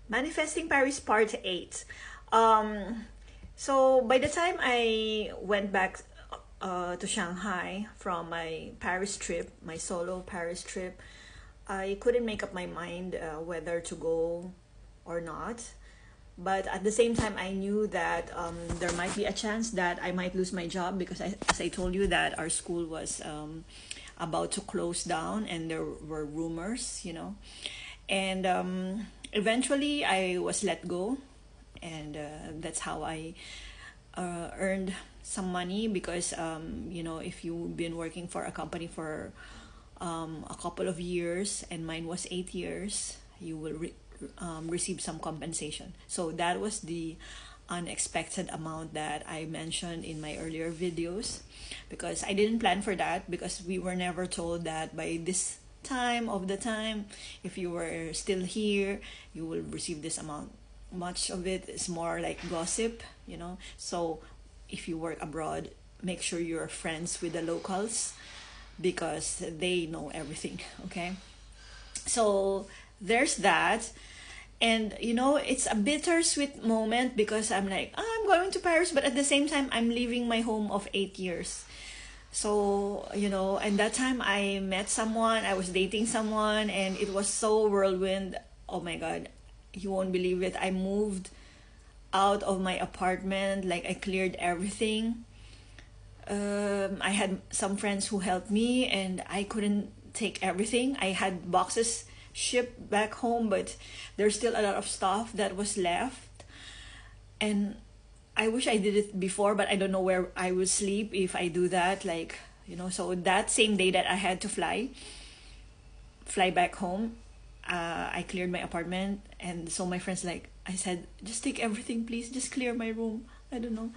Manifesting Paris Part 8. Um, so by the time I went back to Shanghai from my Paris trip, my solo Paris trip, I couldn't make up my mind whether to go or not. But at the same time, I knew that there might be a chance that I might lose my job because, as I told you, that our school was about to close down and there were rumors. And eventually, I was let go, and that's how I earned some money because, if you've been working for a company for a couple of years, and mine was 8 years, you will receive some compensation. So that was the unexpected amount that I mentioned in my earlier videos, because I didn't plan for that, because we were never told that by this time of the time, if you were still here, you will receive this amount. Much of it is more like gossip. So if you work abroad, make sure you're friends with the locals because they know everything. Okay, so there's that. And it's a bittersweet moment because I'm like, "Oh, I'm going to Paris," but at the same time I'm leaving my home of 8 years. So and that time I met someone, I was dating someone, and it was so whirlwind. Oh my god, you won't believe it. I moved out of my apartment, like I cleared everything. I had some friends who helped me, and I couldn't take everything. I had boxes shipped back home, but there's still a lot of stuff that was left. And I wish I did it before, but I don't know where I would sleep if I do that. So that same day that I had to fly back home, I cleared my apartment. And so my friends, like, I said, just take everything, please. Just clear my room. I don't know.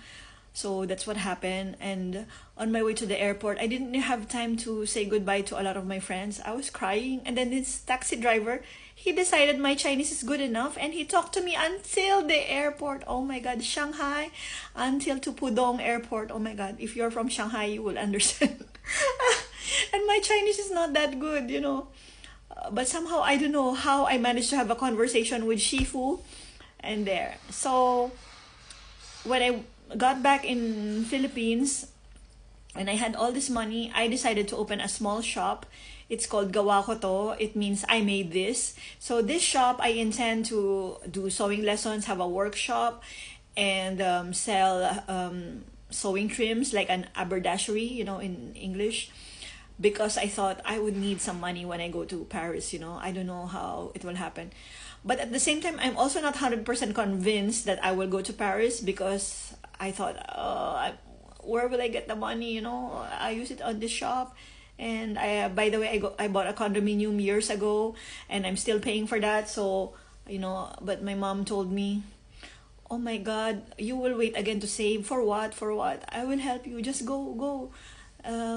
So that's what happened. And on my way to the airport, I didn't have time to say goodbye to a lot of my friends. I was crying. And then this taxi driver, he decided my Chinese is good enough, and he talked to me until the airport. Oh my God, Shanghai, until to Pudong Airport. Oh my God, if you're from Shanghai, you will understand. And my Chinese is not that good. But somehow, I don't know how I managed to have a conversation with Shifu and there. So when I got back in Philippines and I had all this money, I decided to open a small shop. It's called Gawa Ko To. It means I made this. So this shop, I intend to do sewing lessons, have a workshop, and sell sewing trims, like an haberdashery, in English, because I thought I would need some money when I go to Paris. I don't know how it will happen. But at the same time, I'm also not 100% convinced that I will go to Paris, because I thought, where will I get the money? I use it on this shop. And by the way, I bought a condominium years ago, and I'm still paying for that. So, but my mom told me, "Oh my God, you will wait again to save for what? For what? I will help you. Just go.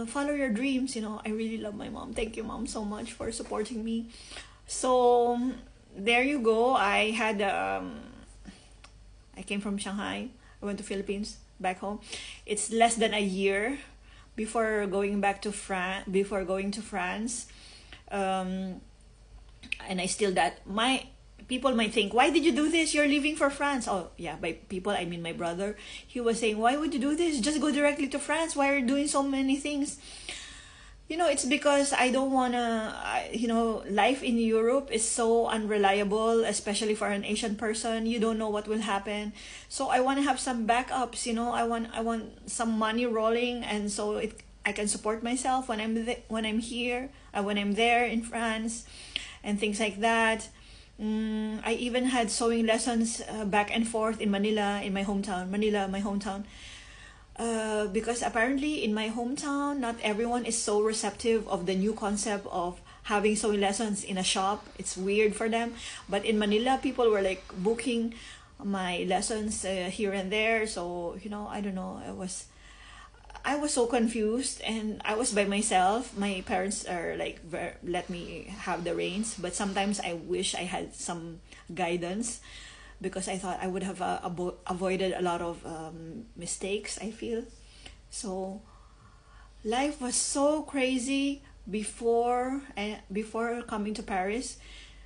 Follow your dreams." I really love my mom. Thank you, mom, so much for supporting me. So there you go. I came from Shanghai. I went to Philippines, back home. It's less than a year before going back to France. Before going to France, and I still that my people might think, why did you do this? You're leaving for France. Oh yeah, by people I mean my brother. He was saying, why would you do this? Just go directly to France. Why are you doing so many things? It's because I don't wanna. Life in Europe is so unreliable, especially for an Asian person. You don't know what will happen, so I want to have some backups. I want some money rolling, and so I can support myself when I'm here, when I'm there in France, and things like that. I even had sewing lessons back and forth in Manila, in my hometown. Manila, my hometown. Because apparently in my hometown, not everyone is so receptive of the new concept of having sewing lessons in a shop. It's weird for them. But in Manila, people were like booking my lessons here and there. So, I don't know. I was so confused, and I was by myself. My parents are like, let me have the reins. But sometimes I wish I had some guidance, because I thought I would have avoided a lot of mistakes, I feel. So life was so crazy before coming to Paris.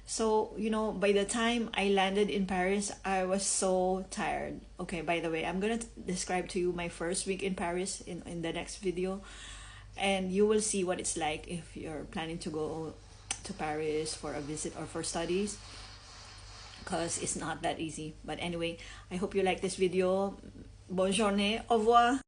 So, you know, by the time I landed in Paris, I was so tired. Okay, by the way, I'm gonna describe to you my first week in Paris in the next video. And you will see what it's like if you're planning to go to Paris for a visit or for studies, because it's not that easy. But anyway, I hope you like this video. Bonne journée. Au revoir.